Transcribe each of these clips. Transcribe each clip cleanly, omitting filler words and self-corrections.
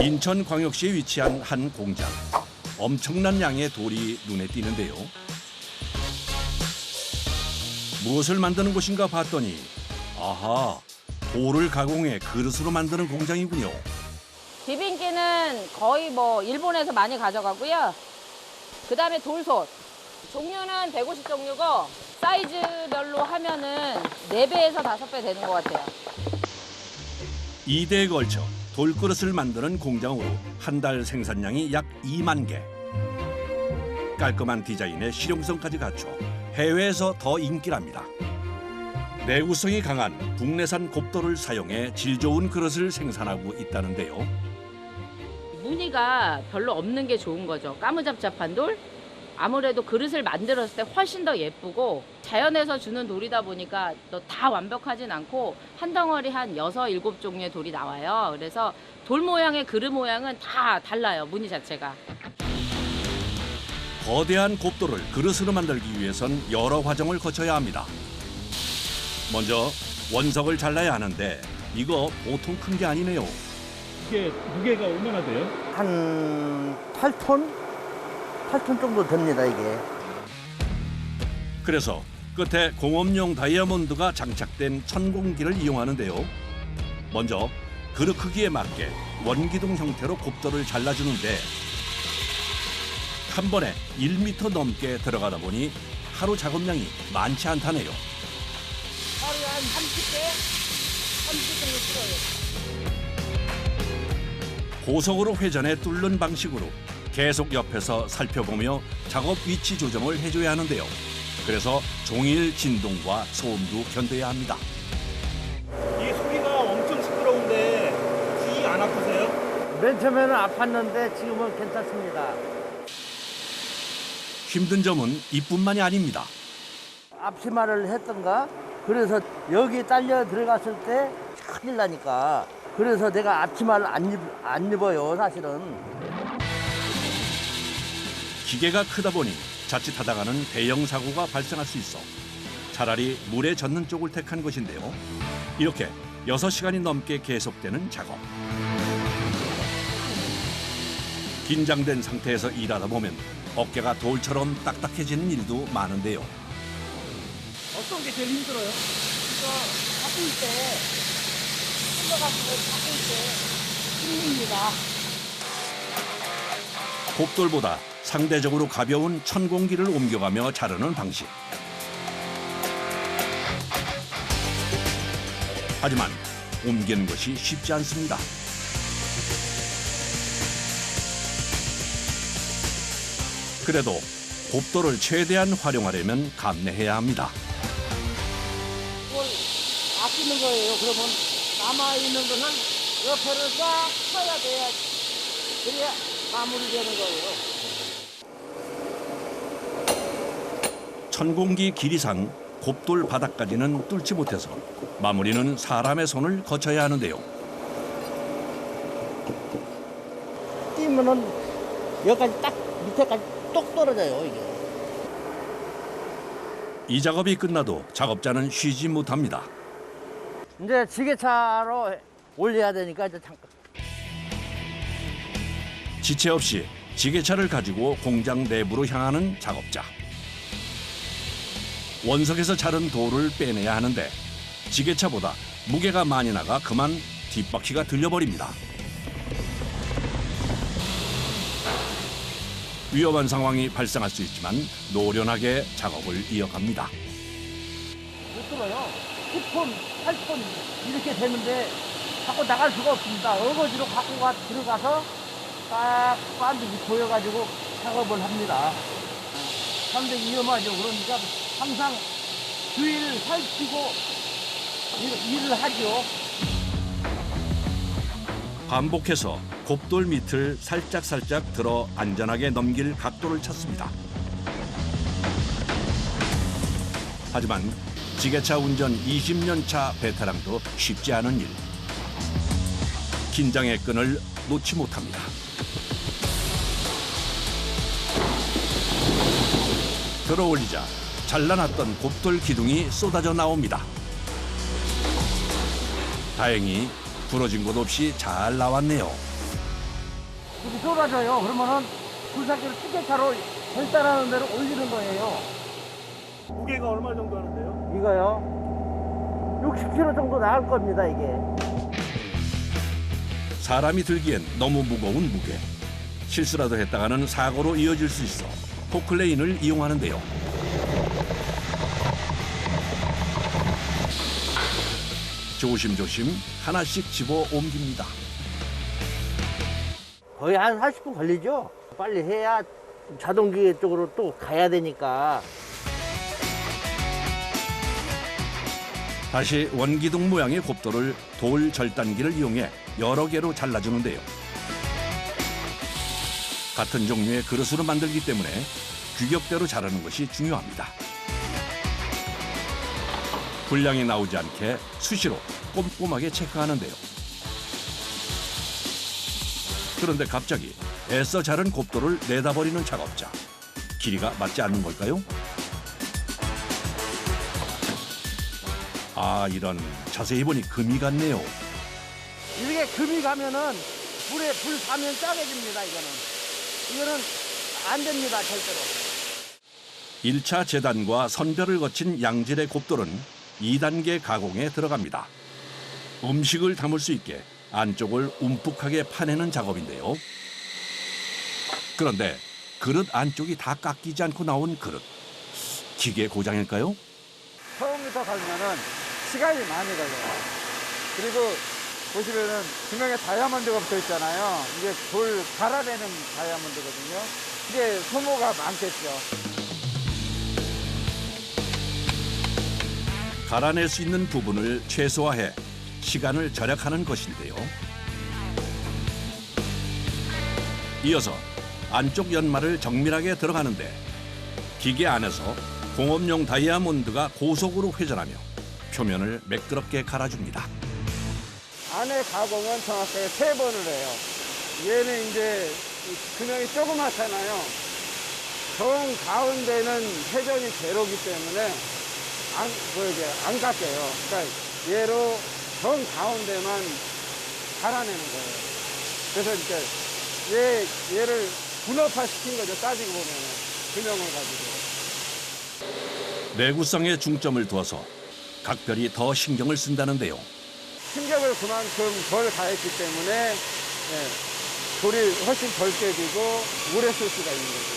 인천광역시에 위치한 한 공장. 엄청난 양의 돌이 눈에 띄는데요. 무엇을 만드는 곳인가 봤더니 아하, 돌을 가공해 그릇으로 만드는 공장이군요. 비빔기는 거의 일본에서 많이 가져가고요. 그다음에 돌솥. 종류는 150종류고 사이즈별로 하면은 4배에서 5배 되는 것 같아요. 2대에 걸쳐 돌그릇을 만드는 공장으로 한 달 생산량이 약 2만 개. 깔끔한 디자인에 실용성까지 갖춰 해외에서 더 인기랍니다. 내구성이 강한 국내산 곱돌을 사용해 질 좋은 그릇을 생산하고 있다는데요. 무늬가 별로 없는 게 좋은 거죠. 까무잡잡한 돌. 아무래도 그릇을 만들었을 때 훨씬 더 예쁘고 자연에서 주는 돌이다 보니까 또 다 완벽하진 않고 한 덩어리 한 6, 7종류의 돌이 나와요. 그래서 돌 모양의 그릇 모양은 다 달라요. 무늬 자체가. 거대한 곱돌을 그릇으로 만들기 위해선 여러 과정을 거쳐야 합니다. 먼저 원석을 잘라야 하는데 이거 보통 큰 게 아니네요. 이게 무게가 얼마나 돼요? 한 8톤? 8톤 정도 됩니다, 이게. 그래서 끝에 공업용 다이아몬드가 장착된 천공기를 이용하는데요. 먼저 그릇 크기에 맞게 원기둥 형태로 곱돌을 잘라주는데 한 번에 1m 넘게 들어가다 보니 하루 작업량이 많지 않다네요. 하루에 한 30개? 30 정도 들어요. 고속으로 회전해 뚫는 방식으로 계속 옆에서 살펴보며 작업 위치 조정을 해줘야 하는데요. 그래서 종일 진동과 소음도 견뎌야 합니다. 이 소리가 엄청 시끄러운데 귀 안 아프세요? 맨 처음에는 아팠는데 지금은 괜찮습니다. 힘든 점은 이뿐만이 아닙니다. 앞치마를 했던가? 그래서 여기 딸려 들어갔을 때 큰일 나니까. 그래서 내가 앞치마를 안 입어요, 사실은. 기계가 크다 보니 자칫하다가는 대형 사고가 발생할 수 있어 차라리 물에 젖는 쪽을 택한 것인데요. 이렇게 6시간이 넘게 계속되는 작업. 긴장된 상태에서 일하다 보면 어깨가 돌처럼 딱딱해지는 일도 많은데요. 어떤 게 제일 힘들어요? 바꿀 때, 흘러가지고 바꿀 때 힘듭니다. 곱돌보다 상대적으로 가벼운 천공기를 옮겨가며 자르는 방식. 하지만 옮기는 것이 쉽지 않습니다. 그래도 곱돌을 최대한 활용하려면 감내해야 합니다. 이걸 아끼는 거예요. 그러면 남아있는 거는 옆에를 싹 쳐야 돼야, 그래야 마무리되는 거예요. 천공기 길이상 곱돌 바닥까지는 뚫지 못해서 마무리는 사람의 손을 거쳐야 하는데요. 뛰면은 여기까지 딱 밑에까지 똑 떨어져요, 이게. 이 작업이 끝나도 작업자는 쉬지 못합니다. 이제 지게차로 올려야 되니까 이제 잠깐. 지체 없이 지게차를 가지고 공장 내부로 향하는 작업자. 원석에서 자른 돌을 빼내야 하는데 지게차보다 무게가 많이 나가 그만 뒷바퀴가 들려버립니다. 위험한 상황이 발생할 수 있지만 노련하게 작업을 이어갑니다. 못 들어요. 10톤, 8톤 이렇게 되는데 자꾸 나갈 수가 없습니다. 어거지로 갖고 들어가서 딱 반드시 보여가지고 작업을 합니다. 상당히 위험하죠. 그러니까 항상 주의를 살피고 일을 하죠. 반복해서 곱돌 밑을 살짝살짝 들어 안전하게 넘길 각도를 찾습니다. 하지만 지게차 운전 20년 차 베테랑도 쉽지 않은 일. 긴장의 끈을 놓지 못합니다. 들어올리자 잘라놨던 곱돌 기둥이 쏟아져 나옵니다. 다행히 부러진 곳 없이 잘 나왔네요. 이렇게 쏟아져요. 그러면은 굴삭기를 투개차로 결단하는 대로 올리는 거예요. 무게가 얼마 정도 하는데요? 이거요? 60kg 정도 나갈 겁니다, 이게. 사람이 들기엔 너무 무거운 무게. 실수라도 했다가는 사고로 이어질 수 있어 포클레인을 이용하는데요. 조심조심 하나씩 집어 옮깁니다. 거의 한 40분 걸리죠? 빨리 해야 자동기계 쪽으로 또 가야 되니까. 다시 원기둥 모양의 곱돌을 돌 절단기를 이용해 여러 개로 잘라주는데요. 같은 종류의 그릇으로 만들기 때문에 규격대로 자르는 것이 중요합니다. 분량이 나오지 않게 수시로 꼼꼼하게 체크하는데요. 그런데 갑자기 애써 자른 곱돌을 내다버리는 작업자. 길이가 맞지 않는 걸까요? 아, 이런, 자세히 보니 금이 같네요. 이렇게 금이 가면은 불에 불 사면 짜게집니다, 이거는 안 됩니다, 절대로. 1차 재단과 선별을 거친 양질의 곱돌은 2단계 가공에 들어갑니다. 음식을 담을 수 있게 안쪽을 움푹하게 파내는 작업인데요. 그런데 그릇 안쪽이 다 깎이지 않고 나온 그릇. 기계 고장일까요? 처음부터 가면은 시간이 많이 걸려요. 그리고 보시면은 중앙에 다이아몬드가 붙어 있잖아요. 이게 돌 갈아내는 다이아몬드거든요. 이게 소모가 많겠죠. 갈아낼 수 있는 부분을 최소화해 시간을 절약하는 것인데요. 이어서 안쪽 연마를 정밀하게 들어가는데 기계 안에서 공업용 다이아몬드가 고속으로 회전하며 표면을 매끄럽게 갈아줍니다. 안에 가공은 정확하게 3번을 해요. 얘는 이제 금형이 조그맣잖아요. 정 가운데는 회전이 제로기 때문에 안 깎여요. 그러니까 얘로 정 가운데만 갈아내는 거예요. 그래서 이제 얘를 분업화 시킨 거죠. 따지고 보면은 금형을 가지고. 내구성에 중점을 두어서 각별히 더 신경을 쓴다는데요. 충격을 그만큼 덜 가했기 때문에 돌이 훨씬 덜 깨지고 오래 쓸 수가 있는 거죠.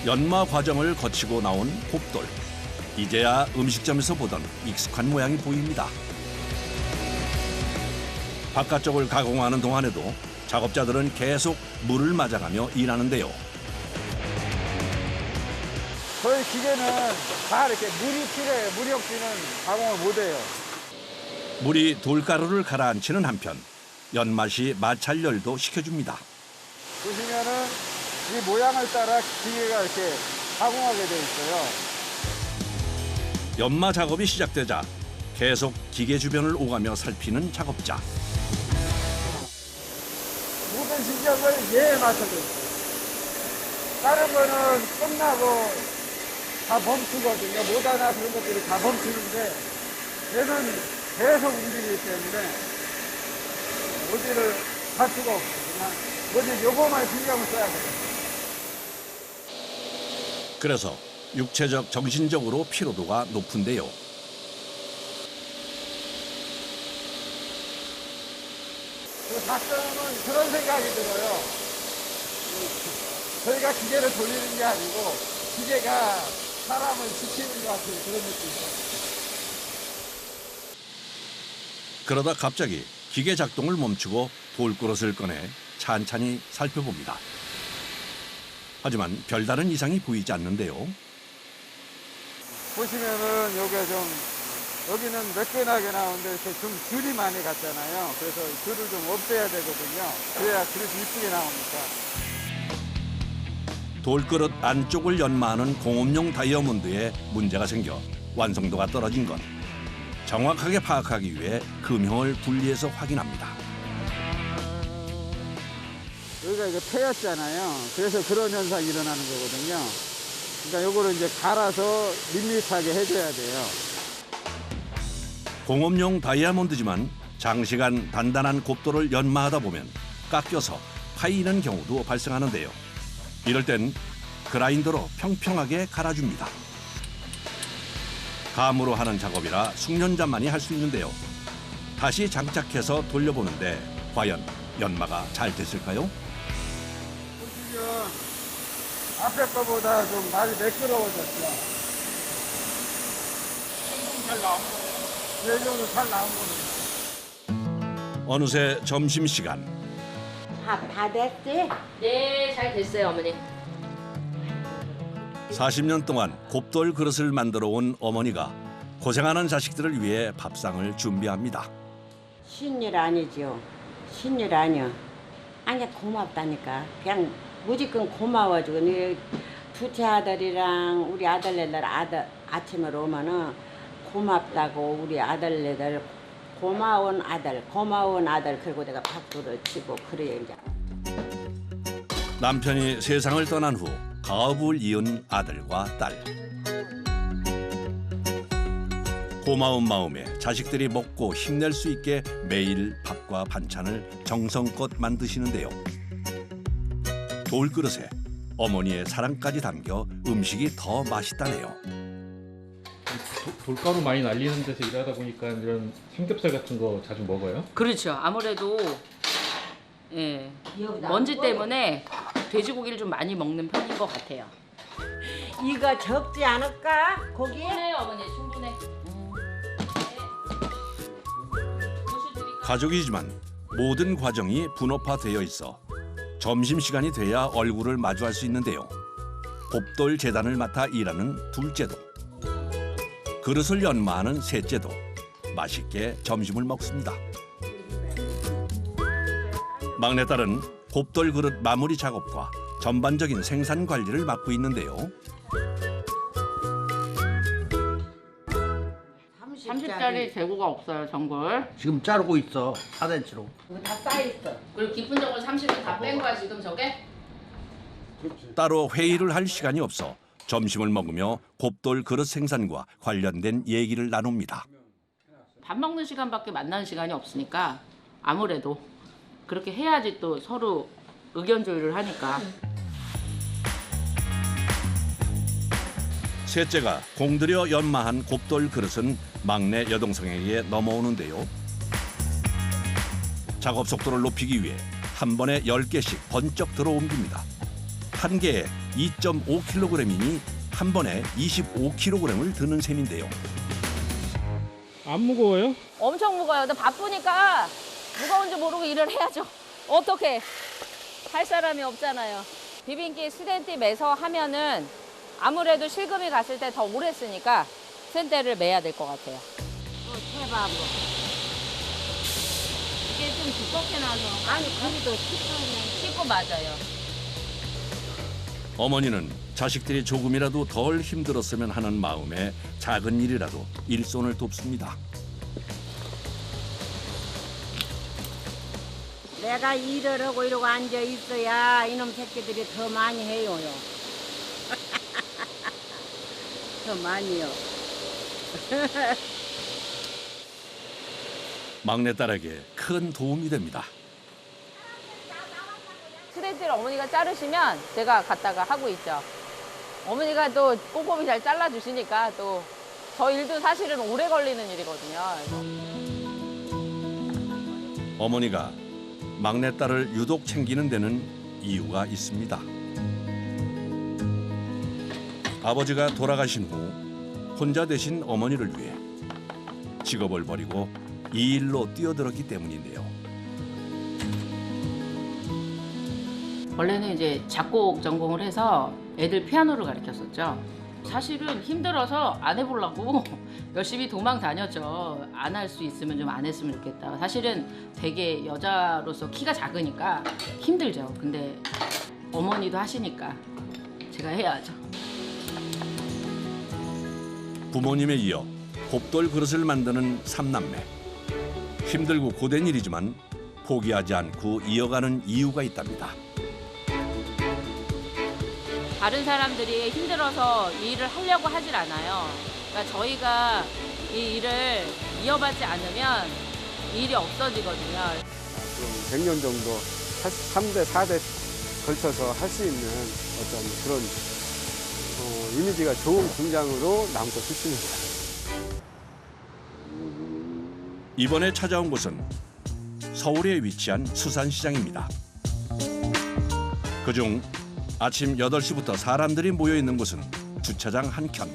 연마 과정을 거치고 나온 곱돌. 이제야 음식점에서 보던 익숙한 모양이 보입니다. 바깥쪽을 가공하는 동안에도 작업자들은 계속 물을 맞아가며 일하는데요. 저희 기계는 다 이렇게 물이 필요해요. 물이 없이는 가공을 못해요. 물이 돌가루를 가라앉히는 한편 연맛이 마찰열도 식혀줍니다. 보시면은 이 모양을 따라 기계가 이렇게 가공하게 돼 있어요. 연마 작업이 시작되자 계속 기계 주변을 오가며 살피는 작업자. 모든 진작을 얘에 맞춰져 있어요. 다른 거는 끝나고 다 멈추거든요. 못하나 그런 것들이 다 멈추는데 얘는 계속 움직이기 때문에 어디를 갈 수가 없어요. 그냥 어디 요거만 신경을 써야 돼요. 그래서 육체적, 정신적으로 피로도가 높은데요. 가끔은 그런 생각이 들어요. 저희가 기계를 돌리는 게 아니고 기계가 사람을 지키는 것 같은 그런 느낌이에요. 그러다 갑자기 기계 작동을 멈추고 돌그릇을 꺼내 찬찬히 살펴봅니다. 하지만 별다른 이상이 보이지 않는데요. 보시면은 여기는 매끈하게 나오는데 이렇게 좀 줄이 많이 갔잖아요. 그래서 줄을 좀 없애야 되거든요. 그래야 그릇이 이쁘게 나오니까. 돌그릇 안쪽을 연마하는 공업용 다이아몬드에 문제가 생겨 완성도가 떨어진 것. 정확하게 파악하기 위해 금형을 분리해서 확인합니다. 여기가 이제 패였잖아요. 그래서 그런 현상이 일어나는 거거든요. 그러니까 요거를 이제 갈아서 밋밋하게 해줘야 돼요. 공업용 다이아몬드지만 장시간 단단한 곱돌을 연마하다 보면 깎여서 파이는 경우도 발생하는데요. 이럴 땐 그라인더로 평평하게 갈아줍니다. 감으로 하는 작업이라 숙련자만이 할 수 있는데요. 다시 장착해서 돌려보는데 과연 연마가 잘 됐을까요? 보시면 앞에 거보다 좀 많이 매끄러워졌죠. 잘 나온 거예요. 이 정도 잘 나온 거예요. 어느새 점심시간. 다 됐지? 네, 잘 됐어요, 어머니. 40년 동안 곱돌 그릇을 만들어 온 어머니가 고생하는 자식들을 위해 밥상을 준비합니다. 신일 아니죠. 신일 아니야. 아니 고맙다니까. 그냥 무조건 고마워지고 네 둘째 아들이랑 우리 아들네들 아침에 오면은 고맙다고 우리 아들네들 고마운 아들 그리고 내가 밥도를 치고 그래요 이제. 남편이 세상을 떠난 후 가업을 이은 아들과 딸. 고마운 마음에 자식들이 먹고 힘낼 수 있게 매일 밥과 반찬을 정성껏 만드시는데요. 돌그릇에 어머니의 사랑까지 담겨 음식이 더 맛있다네요. 돌가루 많이 날리는 데서 일하다 보니까 이런 삼겹살 같은 거 자주 먹어요? 그렇죠. 아무래도 예, 먼지 때문에 돼지고기를 좀 많이 먹는 편인 것 같아요. 이거 적지 않을까? 고기? 충분해요, 어머니. 충분해. 가족이지만 모든 과정이 분업화되어 있어 점심시간이 돼야 얼굴을 마주할 수 있는데요. 곱돌 재단을 맡아 일하는 둘째도, 그릇을 연마하는 셋째도 맛있게 점심을 먹습니다. 막내딸은 곱돌 그릇 마무리 작업과 전반적인 생산 관리를 맡고 있는데요. 30짜리 재고가 없어요, 전골. 지금 자르고 있어 4cm로. 이거 다 쌓여있어. 그리고 깊은 전골 30을 다 뺀 거야, 지금 저게? 따로 회의를 할 시간이 없어 점심을 먹으며 곱돌 그릇 생산과 관련된 얘기를 나눕니다. 밥 먹는 시간밖에 만나는 시간이 없으니까 아무래도 그렇게 해야지 또 서로 의견 조율을 하니까. 셋째가 공들여 연마한 곱돌 그릇은 막내 여동생에게 넘어오는데요. 작업 속도를 높이기 위해 한 번에 10개씩 번쩍 들어 옮깁니다. 한 개에 2.5kg이니 한 번에 25kg을 드는 셈인데요. 안 무거워요? 엄청 무거워요. 근데 바쁘니까 무거운지 모르고 일을 해야죠. 어떻게? 할 사람이 없잖아요. 비빔기 스텐티 매서 하면은 아무래도 실금이 갔을 때 더 오래 쓰니까 스텐트를 매야 될 것 같아요. 해봐 한번. 이게 좀 두껍게 나서. 아니 거기도 식사하면 씻고 맞아요. 어머니는 자식들이 조금이라도 덜 힘들었으면 하는 마음에 작은 일이라도 일손을 돕습니다. 내가 일을 하고 이러고 앉아 있어야 이놈 새끼들이 더 많이 해요. 더 많이요. 막내딸에게 큰 도움이 됩니다. 스텐트를 어머니가 자르시면 제가 갖다가 하고 있죠. 어머니가 또 꼼꼼히 잘 잘라주시니까 또 저 일도 사실은 오래 걸리는 일이거든요. 어머니가 막내딸을 유독 챙기는 데는 이유가 있습니다. 아버지가 돌아가신 후 혼자 되신 어머니를 위해 직업을 버리고 이 일로 뛰어들었기 때문인데요. 원래는 이제 작곡 전공을 해서 애들 피아노를 가르쳤었죠. 사실은 힘들어서 안 해보려고 열심히 도망 다녔죠. 안 할 수 있으면 좀 안 했으면 좋겠다. 사실은 되게 여자로서 키가 작으니까 힘들죠. 근데 어머니도 하시니까 제가 해야죠. 부모님에 이어 곱돌 그릇을 만드는 삼남매. 힘들고 고된 일이지만 포기하지 않고 이어가는 이유가 있답니다. 다른 사람들이 힘들어서 이 일을 하려고 하질 않아요. 그러니까 저희가 이 일을 이어받지 않으면 이 일이 없어지거든요. 좀 100년 정도 3대, 4대 걸쳐서 할 수 있는 어떤 그런 이미지가 좋은 공장으로 남고 싶습니다. 이번에 찾아온 곳은 서울에 위치한 수산시장입니다. 그중 아침 8시부터 사람들이 모여 있는 곳은 주차장 한켠.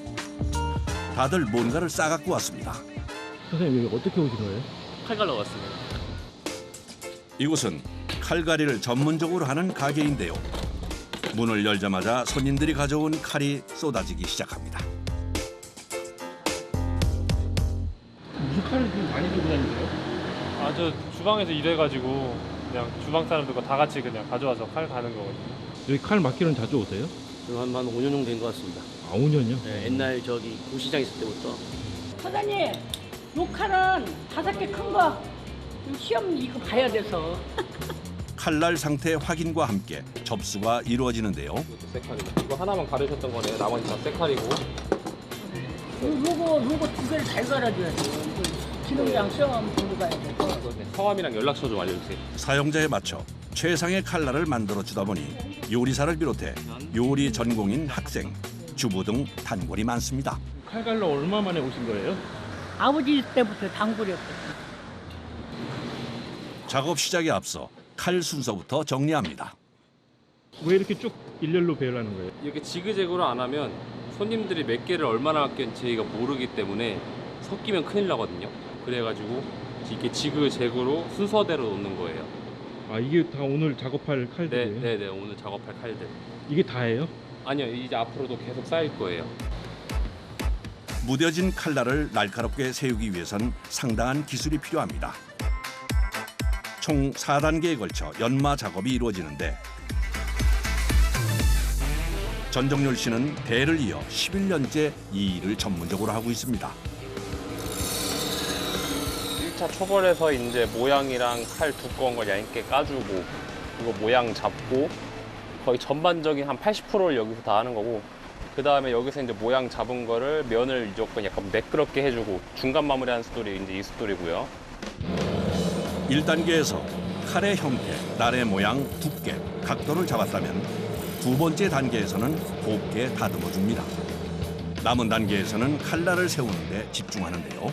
다들 뭔가를 싸갖고 왔습니다. 선생님 여기 어떻게 오신 거예요? 칼 갈러 왔습니다. 이곳은 칼갈이를 전문적으로 하는 가게인데요. 문을 열자마자 손님들이 가져온 칼이 쏟아지기 시작합니다. 무슨 칼을 좀 많이 들고 다니세요? 아, 저 주방에서 일해가지고 그냥 주방 사람들과 다 같이 그냥 가져와서 칼 가는 거거든요. 여기 칼 맡기는 자주 오세요? 한 5년 정도 된 것 같습니다. 아 5년이요? 네, 옛날 저기 구시장 있을 때부터. 사장님, 요 칼은 5개 큰 거. 시험 이거 봐야 돼서. 칼날 상태 확인과 함께 접수가 이루어지는데요. 이것도 새 칼이고. 이거 하나만 가르셨던 거네요. 나머지 다 새 칼이고. 요거 2개를 잘 갈아줘야 돼요. 기능장 시험 들고 가야 돼. 성함이랑 연락처 좀 알려주세요. 사용자에 맞춰 최상의 칼날을 만들어 주다 보니 요리사를 비롯해 요리 전공인 학생, 주부 등 단골이 많습니다. 칼 갈러 얼마 만에 오신 거예요? 아버지 때부터 단골이었거든요. 작업 시작에 앞서 칼 순서부터 정리합니다. 왜 이렇게 쭉 일렬로 배열하는 거예요? 이렇게 지그재그로 안 하면 손님들이 몇 개를 얼마나 할지 저희가 모르기 때문에 섞이면 큰일 나거든요. 그래가지고 이렇게 지그재그로 순서대로 놓는 거예요. 아 이게 다 오늘 작업할 칼들이에요? 네네, 오늘 작업할 칼들. 이게 다예요? 아니요, 이제 앞으로도 계속 쌓일 거예요. 무뎌진 칼날을 날카롭게 세우기 위해선 상당한 기술이 필요합니다. 총 4단계에 걸쳐 연마 작업이 이루어지는데 전정열 씨는 대를 이어 11년째 이 일을 전문적으로 하고 있습니다. 1차 초벌에서 이제 모양이랑 칼 두꺼운 걸 얇게 까주고 이거 모양 잡고 거의 전반적인 한 80%를 여기서 다 하는 거고 그 다음에 여기서 이제 모양 잡은 거를 면을 무조건 약간 매끄럽게 해주고 중간 마무리하는 스토리 이제 이 스토리고요. 1단계에서 칼의 형태, 날의 모양, 두께, 각도를 잡았다면 두 번째 단계에서는 곱게 다듬어 줍니다. 남은 단계에서는 칼날을 세우는 데 집중하는데요.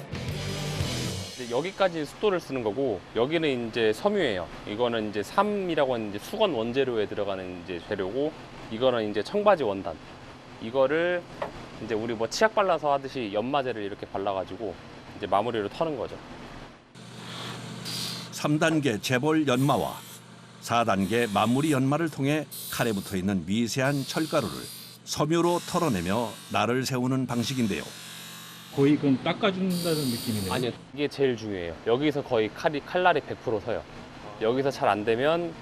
이제 여기까지 숫도를 쓰는 거고 여기는 이제 섬유예요. 이거는 이제 삼이라고 하는 이제 수건 원재료에 들어가는 이제 재료고 이거는 이제 청바지 원단. 이거를 이제 우리 뭐 치약 발라서 하듯이 연마제를 이렇게 발라가지고 이제 마무리로 터는 거죠. 3단계 재볼 연마와 4단계 마무리 연마를 통해 칼에 붙어있는 미세한 철가루를 섬유로 털어내며 날을 세우는 방식인데요. 거의 그건 닦아준다는 느낌이네요. 아니요, 이게 제일 중요해요. 여기서 거의 칼날이 100% 서요. 여기서 잘 안 되면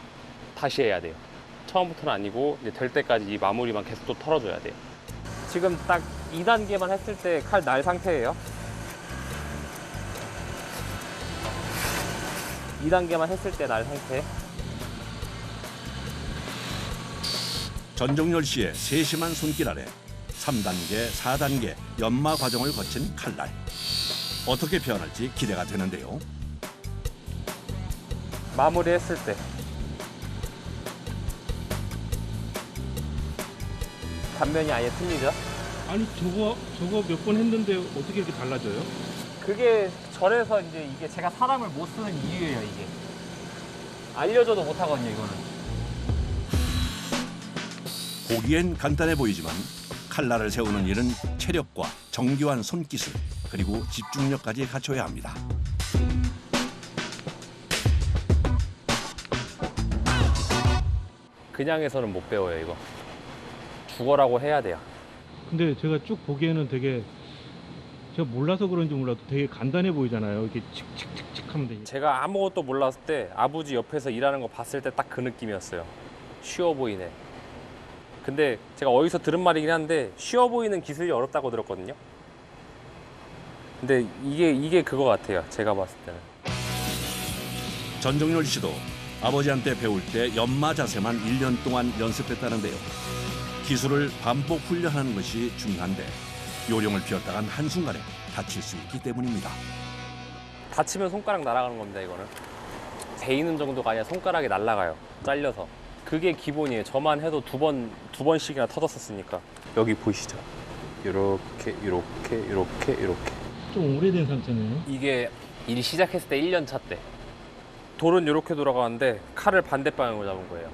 다시 해야 돼요. 처음부터는 아니고 이제 될 때까지 이 마무리만 계속 또 털어줘야 돼요. 지금 딱 2단계만 했을 때 칼 날 상태예요. 2단계만 했을 때 날 상태. 전정열 씨의 세심한 손길 아래 3단계, 4단계 연마 과정을 거친 칼날. 어떻게 변할지 기대가 되는데요. 마무리했을 때 단면이 아예 틀리죠? 아니 저거 몇 번 했는데 어떻게 이렇게 달라져요? 그게 절에서 이제 이게 제가 사람을 못 쓰는 이유예요, 이게. 알려줘도 못 하거든요, 이거는. 보기엔 간단해 보이지만 칼날을 세우는 일은 체력과 정교한 손기술 그리고 집중력까지 갖춰야 합니다. 그냥 해서는 못 배워요, 이거. 죽어라고 해야 돼요. 근데 제가 쭉 보기에는 되게 제가 몰라서 그런지 몰라도 되게 간단해 보이잖아요. 이렇게 칙칙칙칙 하면 되게. 제가 아무것도 몰랐을 때 아버지 옆에서 일하는 거 봤을 때 딱 그 느낌이었어요. 쉬워 보이네. 근데 제가 어디서 들은 말이긴 한데 쉬워 보이는 기술이 어렵다고 들었거든요. 근데 이게 그거 같아요, 제가 봤을 때는. 전정열 씨도 아버지한테 배울 때 연마 자세만 1년 동안 연습했다는데요. 기술을 반복 훈련하는 것이 중요한데 요령을 피웠다간 한순간에 다칠 수 있기 때문입니다. 다치면 손가락 날아가는 겁니다, 이거는. 베이는 정도가 아니라 손가락이 날아가요. 잘려서. 그게 기본이에요. 저만 해도 두 번씩이나 터졌었으니까. 여기 보이시죠? 이렇게. 좀 오래된 상처네요. 이게 일 시작했을 때 1년 차 때. 돌은 이렇게 돌아가는데 칼을 반대 방향으로 잡은 거예요.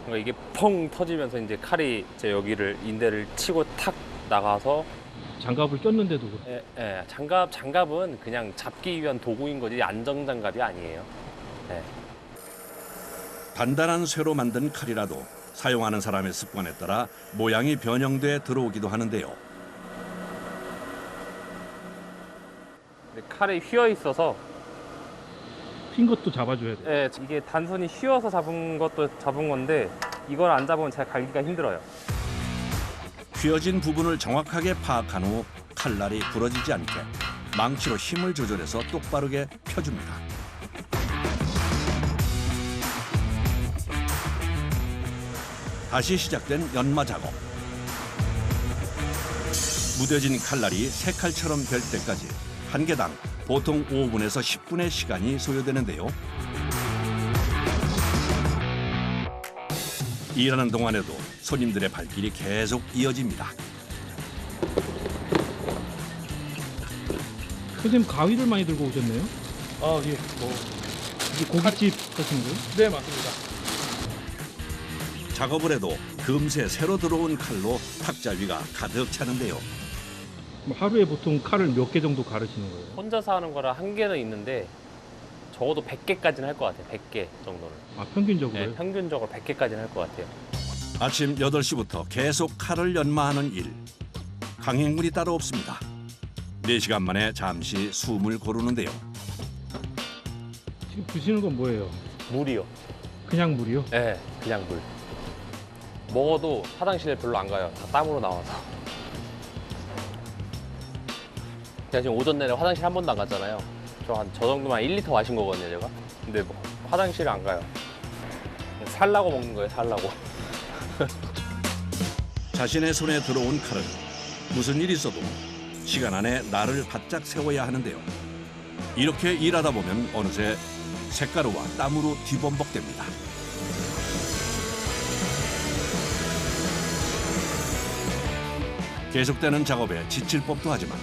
그러니까 이게 펑 터지면서 이제 칼이 제 여기를 인대를 치고 탁 나가서. 장갑을 꼈는데도 그래. 예, 장갑은 그냥 잡기 위한 도구인 거지 안정 장갑이 아니에요. 예. 단단한 쇠로 만든 칼이라도 사용하는 사람의 습관에 따라 모양이 변형돼 들어오기도 하는데요. 근데 칼이 휘어 있어서 핀 것도 잡아줘야 돼. 예, 이게 단순히 휘어서 잡은 것도 잡은 건데 이걸 안 잡으면 제가 갈기가 힘들어요. 휘어진 부분을 정확하게 파악한 후 칼날이 부러지지 않게 망치로 힘을 조절해서 똑바르게 펴줍니다. 다시 시작된 연마 작업. 무뎌진 칼날이 새 칼처럼 될 때까지 한 개당 보통 5분에서 10분의 시간이 소요되는데요. 일하는 동안에도 손님들의 발길이 계속 이어집니다. 선생님 가위를 많이 들고 오셨네요. 아, 예. 이게 고깃집 하신 거예요? 네, 맞습니다. 작업을 해도 금세 새로 들어온 칼로 탁자 위가 가득 차는데요. 뭐 하루에 보통 칼을 몇 개 정도 가르시는 거예요? 혼자서 하는 거라 한계는 있는데 적어도 100개까지는 할 것 같아요. 100개 정도는. 아, 평균적으로요? 네, 평균적으로 100개까지는 할 것 같아요. 아침 8시부터 계속 칼을 연마하는 일. 강행군이 따로 없습니다. 4시간 만에 잠시 숨을 고르는데요. 지금 드시는 건 뭐예요? 물이요. 그냥 물이요? 네, 그냥 물. 먹어도 화장실에 별로 안 가요. 다 땀으로 나와서. 제가 지금 오전 내내 화장실 한 번도 안 갔잖아요. 저 정도만 1리터 마신 거거든요, 제가. 근데 뭐 화장실을 안 가요. 살라고 먹는 거예요, 살라고. 자신의 손에 들어온 칼은 무슨 일이 있어도 시간 안에 나를 바짝 세워야 하는데요. 이렇게 일하다 보면 어느새 색가루와 땀으로 뒤범벅됩니다. 계속되는 작업에 지칠 법도 하지만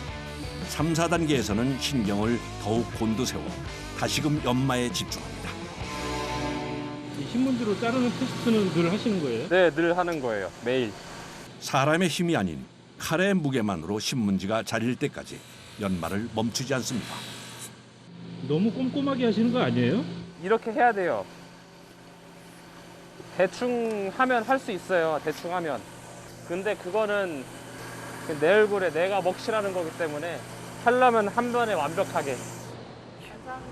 3, 4단계에서는 신경을 더욱 곤두세워 다시금 연마에 집중합니다. 이 신문지로 자르는 테스트는 늘 하시는 거예요? 네, 늘 하는 거예요, 매일. 사람의 힘이 아닌 칼의 무게만으로 신문지가 자릴 때까지 연마를 멈추지 않습니다. 너무 꼼꼼하게 하시는 거 아니에요? 이렇게 해야 돼요. 대충 하면 할 수 있어요, 대충 하면. 근데 그거는 내 얼굴에 내가 먹칠하는 거기 때문에 하려면 한 번에 완벽하게.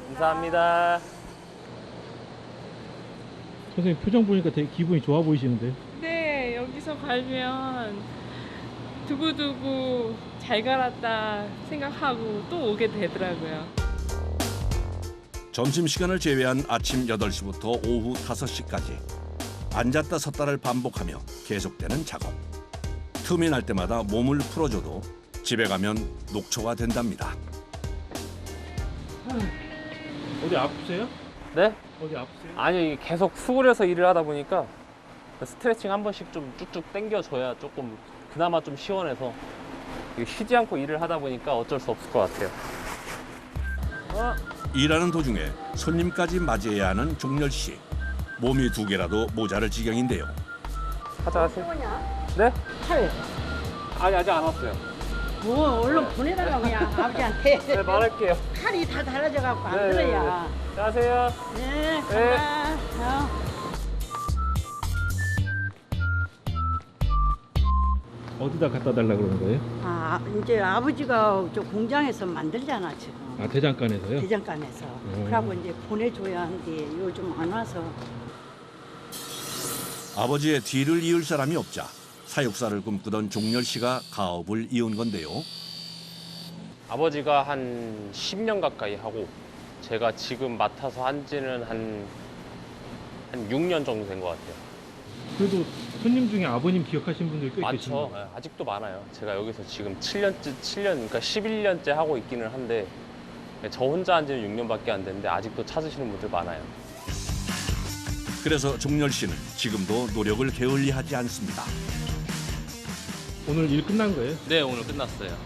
감사합니다. 선생님 표정 보니까 되게 기분이 좋아 보이시는데. 네, 여기서 갈면 두고두고 잘 갈았다 생각하고 또 오게 되더라고요. 점심시간을 제외한 아침 8시부터 오후 5시까지 앉았다 섰다를 반복하며 계속되는 작업. 틈이 날 때마다 몸을 풀어줘도 집에 가면 녹초가 된답니다. 어디 아프세요? 네? 어디 아프세요? 아니, 계속 수그려서 일을 하다 보니까 스트레칭 한 번씩 좀 쭉쭉 당겨줘야 조금 그나마 좀 시원해서 쉬지 않고 일을 하다 보니까 어쩔 수 없을 것 같아요. 일하는 도중에 손님까지 맞이해야 하는 종렬 씨. 몸이 2개라도 모자랄 지경인데요. 하자 하세요. 네? 칼. 아니, 아직 안 왔어요. 뭐 얼른 보내달라고 그냥 아버지한테. 네, 말할게요. 칼이 다 달아져 갖고 안 네, 들어야. 안녕하세요. 네, 네. 간다. 어디다 갖다 달라 그러는 거예요? 아, 이제 아버지가 저 공장에서 만들잖아 지금. 아, 대장간에서요? 대장간에서. 그러고 이제 보내줘야 하는데 요즘 안 와서. 아버지의 뒤를 이을 사람이 없자 사육사를 꿈꾸던 종렬 씨가 가업을 이은 건데요. 아버지가 한 10년 가까이 하고 제가 지금 맡아서 한 지는 한 6년 정도 된 것 같아요. 그래도 손님 중에 아버님 기억하시는 분들이 꽤 계시네요. 많죠. 네, 아직도 많아요. 제가 여기서 지금 7년, 그러니까 11년째 하고 있기는 한데 저 혼자 한 지는 6년밖에 안 됐는데 아직도 찾으시는 분들 많아요. 그래서 종렬 씨는 지금도 노력을 게을리하지 않습니다. 오늘 일 끝난 거예요? 네, 오늘 끝났어요.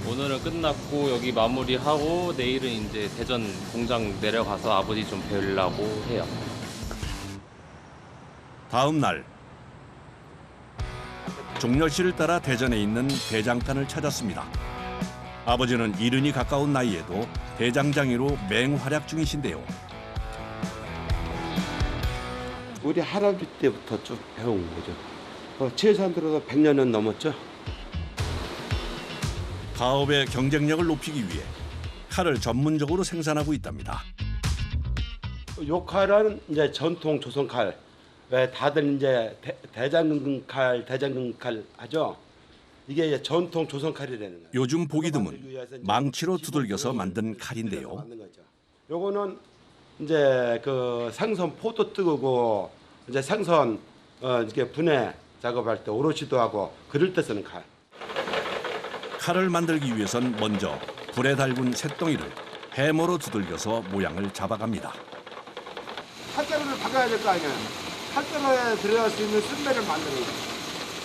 오늘은 끝났고 여기 마무리하고 내일은 이제 대전 공장 내려가서 아버지 좀 뵈려고 해요. 다음 날 종렬 씨를 따라 대전에 있는 대장간을 찾았습니다. 아버지는 70이 가까운 나이에도 대장장이로 맹활약 중이신데요. 우리 할아버지 때부터 쭉 배운 거죠. 최소한 들어서 100년은 넘었죠. 가업의 경쟁력을 높이기 위해 칼을 전문적으로 생산하고 있답니다. 요 칼은 이제 전통 조선 칼. 왜 다들 이제 대장금 칼 하죠. 이게 이제 전통 조선 칼이라는 거예요. 요즘 보기 드문 망치로 두들겨서 만든 칼인데요. 요거는 이제 그 생선 포도 뜨고 이제 생선 이렇게 분해 작업할 때 오롯이도 하고 그럴 때 쓰는 칼. 칼을 만들기 위해선 먼저 불에 달군 쇳덩이를 해머로 두들겨서 모양을 잡아갑니다. 칼자루를 박아야 될 거 아니에요. 칼자루에 들어갈 수 있는 쓴배를 만드는 거예요.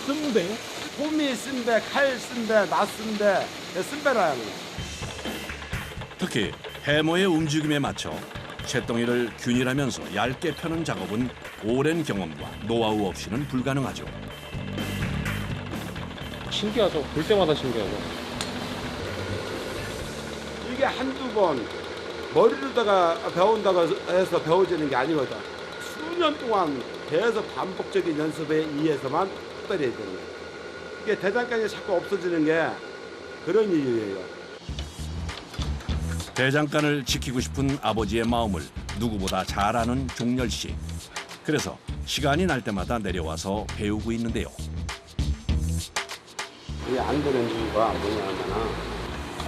쓴배? 호미 쓴배, 칼 쓴배, 낫 쓴배, 쓴배로 하는 거예요. 특히 해머의 움직임에 맞춰 쇳덩이를 균일하면서 얇게 펴는 작업은 오랜 경험과 노하우 없이는 불가능하죠. 신기하죠. 볼 때마다 신기하죠. 이게 한두 번 머리로다가 배운다고 해서 배워지는 게 아니거든. 수년 동안 계속 반복적인 연습에 의해서만 특별해야 되는 거예요. 이게 대장간이 자꾸 없어지는 게 그런 이유예요. 대장간을 지키고 싶은 아버지의 마음을 누구보다 잘 아는 종렬 씨. 그래서 시간이 날 때마다 내려와서 배우고 있는데요. 이게 안 되는 이유가 뭐냐면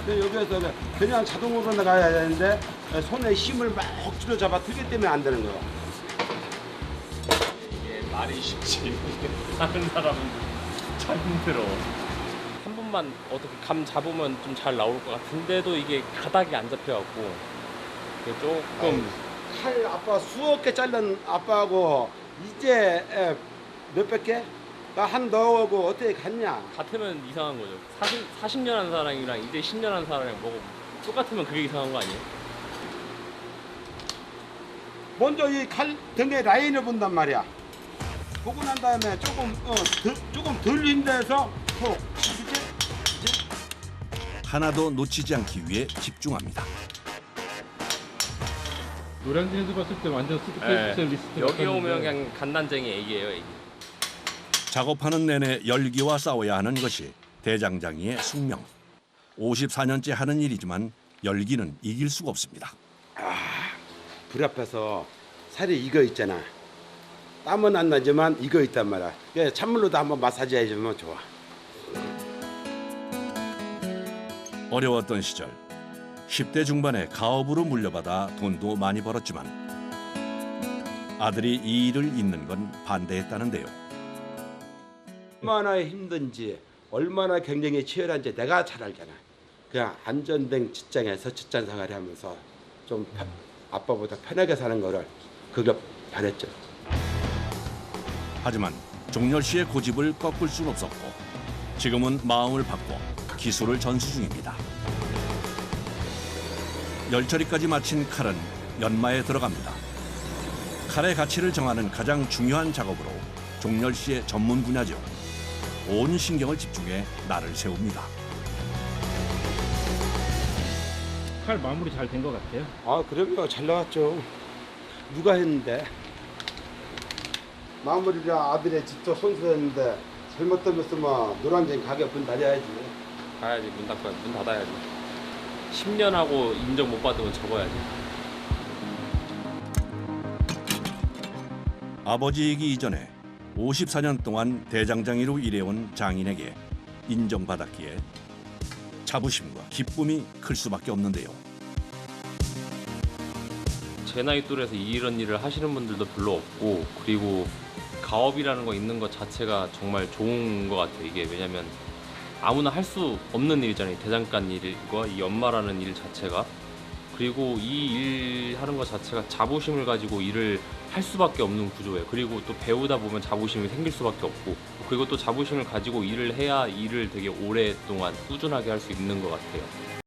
여기에서 그냥 자동으로 나가야 되는데 손에 힘을 막 억지로 잡아 들기 때문에 안 되는 거야. 이게 말이 쉽지. 하는 사람은 참 힘들어. 한 번만 어떻게 감 잡으면 좀 잘 나올 것 같은데도 이게 가닥이 안 잡혀갖고 이게 조금 칼 아빠 수억 개 잘른 아빠하고 이제 몇백 개? 한 너하고 어떻게 갔냐? 같으면 이상한 거죠. 40년 한 사람이랑 이제 10년 한 사람이랑 뭐가 똑같으면 그게 이상한 거 아니에요? 먼저 이 칼 등에 라인을 본단 말이야. 보고 난 다음에 조금 덜 힘내서 톡. 하나도 놓치지 않기 위해 집중합니다. 노량진에서 봤을 때 완전 스페셜리스트. 여기 오면 그냥 갓난쟁이 애기예요, 애기. 작업하는 내내 열기와 싸워야 하는 것이 대장장이의 숙명. 54년째 하는 일이지만 열기는 이길 수가 없습니다. 불 앞에서 살이 익어 있잖아. 땀은 안 나지만 익어 있단 말이야. 찬물로도 한번 마사지 해주면 좋아. 어려웠던 시절 10대 중반에 가업으로 물려받아 돈도 많이 벌었지만 아들이 이 일을 잇는 건 반대했다는데요. 얼마나 힘든지 얼마나 경쟁이 치열한지 내가 잘 알잖아. 그냥 안전된 직장에서 직장 생활을 하면서 좀 아빠보다 편하게 사는 거를 그게 바랬죠. 하지만 종렬 씨의 고집을 꺾을 수는 없었고 지금은 마음을 바꿔 기술을 전수 중입니다. 열처리까지 마친 칼은 연마에 들어갑니다. 칼의 가치를 정하는 가장 중요한 작업으로 종렬 씨의 전문 분야죠. 온 신경을 집중해 날을 세웁니다. 칼 마무리 잘 된 것 같아요. 그럼요. 잘 나왔죠. 누가 했는데? 마무리를 아들의 직접 손수 했는데 잘못되면 노량진 가게 문 닫아야지. 가야지. 문 닫아야지. 10년 하고 인정 못 받으면 접어야지. 아버지이기 이전에 54년 동안 대장장이로 일해온 장인에게 인정받았기에 자부심과 기쁨이 클 수밖에 없는데요. 제 나이 또래에서 이런 일을 하시는 분들도 별로 없고, 그리고 가업이라는 거 있는 것 자체가 정말 좋은 것 같아요. 이게 왜냐면 아무나 할 수 없는 일이잖아요. 대장간 일과 이 연마라는 일 자체가. 그리고 이 일 하는 것 자체가 자부심을 가지고 일을 할 수밖에 없는 구조예요. 그리고 또 배우다 보면 자부심이 생길 수밖에 없고, 그리고 또 자부심을 가지고 일을 해야 일을 되게 오랫동안 꾸준하게 할 수 있는 것 같아요.